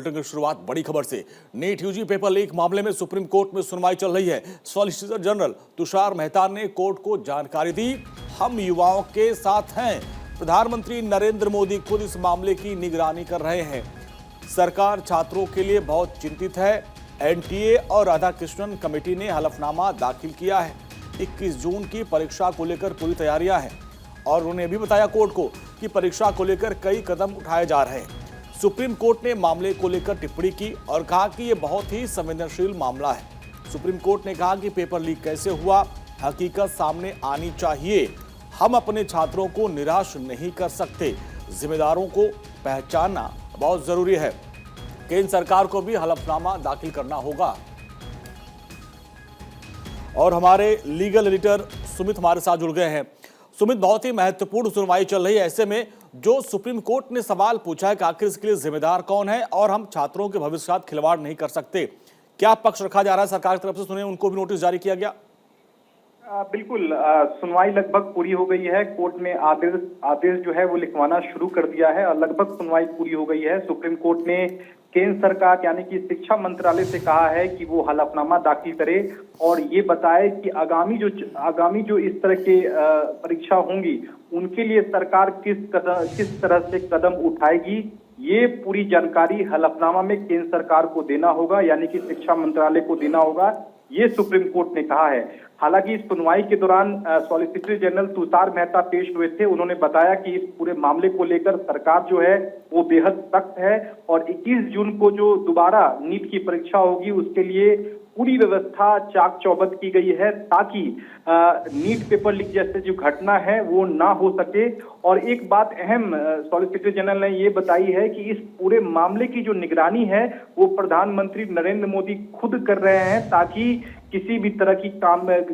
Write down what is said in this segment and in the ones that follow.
Bulletin की शुरुआत बड़ी खबर से। नीट यूजी पेपर लीक मामले में सुप्रीम कोर्ट में सुनवाई चल रही है। सॉलिसिटर जनरल तुषार मेहता ने कोर्ट को जानकारी दी। हम युवाओं के साथ हैं। प्रधानमंत्री नरेंद्र मोदी खुद इस मामले की निगरानी कर रहे हैं। सरकार छात्रों के लिए बहुत चिंतित है। एनटीए और राधाकृष्णन कमेटी ने हलफनामा दाखिल किया है। 21 जून की परीक्षा को लेकर पूरी तैयारियां हैं और उन्होंने भी बताया कोर्ट को कि परीक्षा को लेकर कई कदम उठाए जा रहे हैं। सुप्रीम कोर्ट ने मामले को लेकर टिप्पणी की और कहा कि यह बहुत ही संवेदनशील मामला है। सुप्रीम कोर्ट ने कहा कि पेपर लीक कैसे हुआ, हकीकत सामने आनी चाहिए। हम अपने छात्रों को निराश नहीं कर सकते। जिम्मेदारों को पहचानना बहुत जरूरी है। केंद्र सरकार को भी हलफनामा दाखिल करना होगा। और हमारे लीगल एडिटर सुमित हमारे साथ जुड़ गए हैं। सुमित, बहुत ही महत्वपूर्ण सुनवाई चल रही है। ऐसे में जो सुप्रीम कोर्ट ने सवाल पूछा है कि आखिर इसके लिए जिम्मेदार कौन है और हम छात्रों के भविष्य के साथ खिलवाड़ नहीं कर सकते, क्या पक्ष रखा जा रहा है सरकार की तरफ से? सुने, उनको भी नोटिस जारी किया गया? बिल्कुल, सुनवाई लगभग पूरी हो गई है। कोर्ट ने आदेश जो है वो लिखवाना शुरू कर दिया है और लगभग सुनवाई पूरी हो गई है। सुप्रीम कोर्ट ने केंद्र सरकार यानी कि शिक्षा मंत्रालय से कहा है कि वो हलफनामा दाखिल करे और ये बताए कि आगामी जो इस तरह के परीक्षा होंगी उनके लिए सरकार किस तरह से कदम उठाएगी, ये पूरी जानकारी हलफनामा में केंद्र सरकार को देना होगा, यानी कि शिक्षा मंत्रालय को देना होगा, ये सुप्रीम कोर्ट ने कहा है। हालांकि इस सुनवाई के दौरान सॉलिसिटर जनरल तुषार मेहता पेश हुए थे। उन्होंने बताया कि इस पूरे मामले को लेकर सरकार जो है वो बेहद सख्त है और 21 जून को जो दोबारा नीट की परीक्षा होगी उसके लिए पूरी व्यवस्था चाक चौबंद की गई है ताकि नीट पेपर लीक जैसे जो घटना है वो ना हो सके। और एक बात अहम सॉलिसिटर जनरल ने ये बताई है कि इस पूरे मामले की जो निगरानी है वो प्रधानमंत्री नरेंद्र मोदी खुद कर रहे हैं ताकि किसी भी तरह की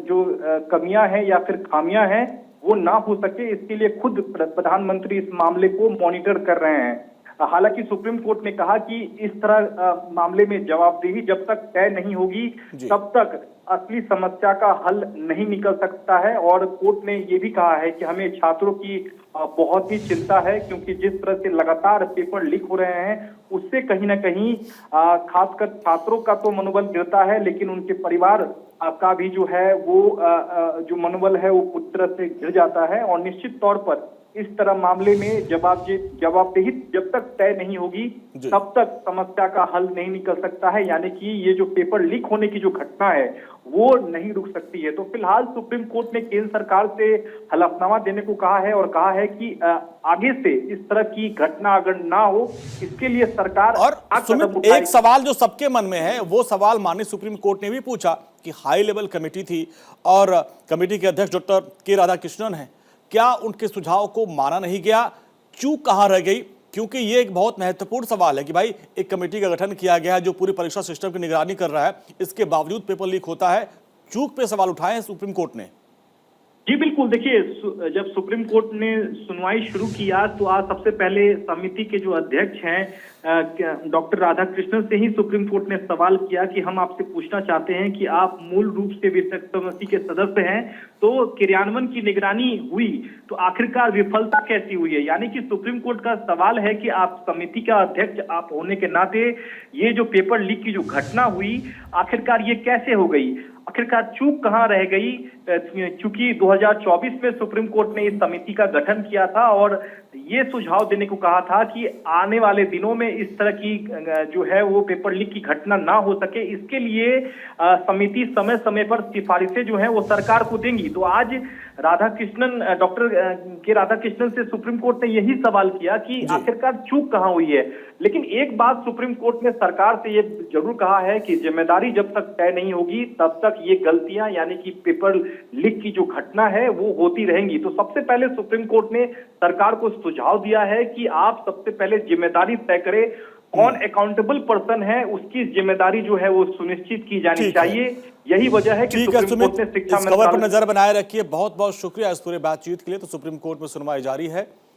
जो कमियां हैं या फिर खामियां हैं वो ना हो सके। इसके लिए खुद प्रधानमंत्री इस मामले को मॉनिटर कर रहे हैं। हालांकि सुप्रीम कोर्ट ने कहा कि इस तरह मामले में जवाबदेही जब तक तय नहीं होगी तब तक असली समस्या का हल नहीं निकल सकता है। और कोर्ट ने ये भी कहा है कि हमें छात्रों की बहुत ही चिंता है, क्योंकि जिस तरह से लगातार पेपर लीक हो रहे हैं उससे कहीं ना कहीं खासकर छात्रों का तो मनोबल गिरता है, लेकिन उनके परिवार का भी जो है वो जो मनोबल है वो पूरी तरह से गिर जाता है। और निश्चित तौर पर इस तरह मामले में जवाबदेही जब तक तय नहीं होगी तब तक समस्या का हल नहीं निकल सकता है, यानी कि ये जो पेपर लीक होने की जो घटना है वो नहीं रुक सकती है। तो फिलहाल सुप्रीम कोर्ट ने केंद्र सरकार से हलफनामा देने को कहा है और कहा है कि आगे से इस तरह की घटना अगर ना हो इसके लिए सरकार और सुमित, एक सवाल जो सबके मन में है वो सवाल माननीय सुप्रीम कोर्ट ने भी पूछा कि हाई लेवल कमेटी थी और कमेटी के अध्यक्ष डॉक्टर के राधाकृष्णन है, क्या उनके सुझाव को माना नहीं गया? चूक कहां रह गई? क्योंकि ये एक बहुत महत्वपूर्ण सवाल है कि भाई एक कमेटी का गठन किया गया है जो पूरी परीक्षा सिस्टम की निगरानी कर रहा है, इसके बावजूद पेपर लीक होता है। चूक पे सवाल उठाए हैं सुप्रीम कोर्ट ने। जी बिल्कुल, देखिए जब सुप्रीम कोर्ट ने सुनवाई शुरू किया तो आज सबसे पहले समिति के जो अध्यक्ष हैं डॉक्टर राधाकृष्णन से ही सुप्रीम कोर्ट ने सवाल किया कि हम आपसे पूछना चाहते हैं कि आप मूल रूप से विशेष समिति के सदस्य हैं, तो क्रियान्वयन की निगरानी हुई तो आखिरकार विफलता कैसी हुई है? यानी कि सुप्रीम कोर्ट का सवाल है कि आप समिति का अध्यक्ष आप होने के नाते ये जो पेपर लीक की जो घटना हुई आखिरकार ये कैसे हो गई, आखिरकार चूक कहां रह गई? चूंकि 2024 में सुप्रीम कोर्ट ने इस समिति का गठन किया था और ये सुझाव देने को कहा था कि आने वाले दिनों में इस तरह की जो है वो पेपर लीक की घटना ना हो सके, इसके लिए समिति समय समय पर सिफारिशें जो है वो सरकार को देंगी। तो आज डॉक्टर के राधाकृष्णन से सुप्रीम कोर्ट ने यही सवाल किया कि आखिरकार चूक कहां हुई है। लेकिन एक बात सुप्रीम कोर्ट ने सरकार से ये जरूर कहा है कि जिम्मेदारी जब तक तय नहीं होगी तब तक ये गलतियां यानी कि पेपर लीक की जो घटना है वो होती रहेंगी। तो सबसे पहले सुप्रीम कोर्ट ने सरकार को सुझाव दिया है कि आप सबसे पहले जिम्मेदारी तय करें, कौन अकाउंटेबल पर्सन है उसकी जिम्मेदारी जो है वो सुनिश्चित की जानी चाहिए। यही वजह है कि सुप्रीम कोर्ट ने शिक्षा मंत्रालय पर नजर बनाए रखिए। बहुत बहुत शुक्रिया इस पूरे बातचीत के लिए। तो सुप्रीम कोर्ट में सुनवाई जारी है।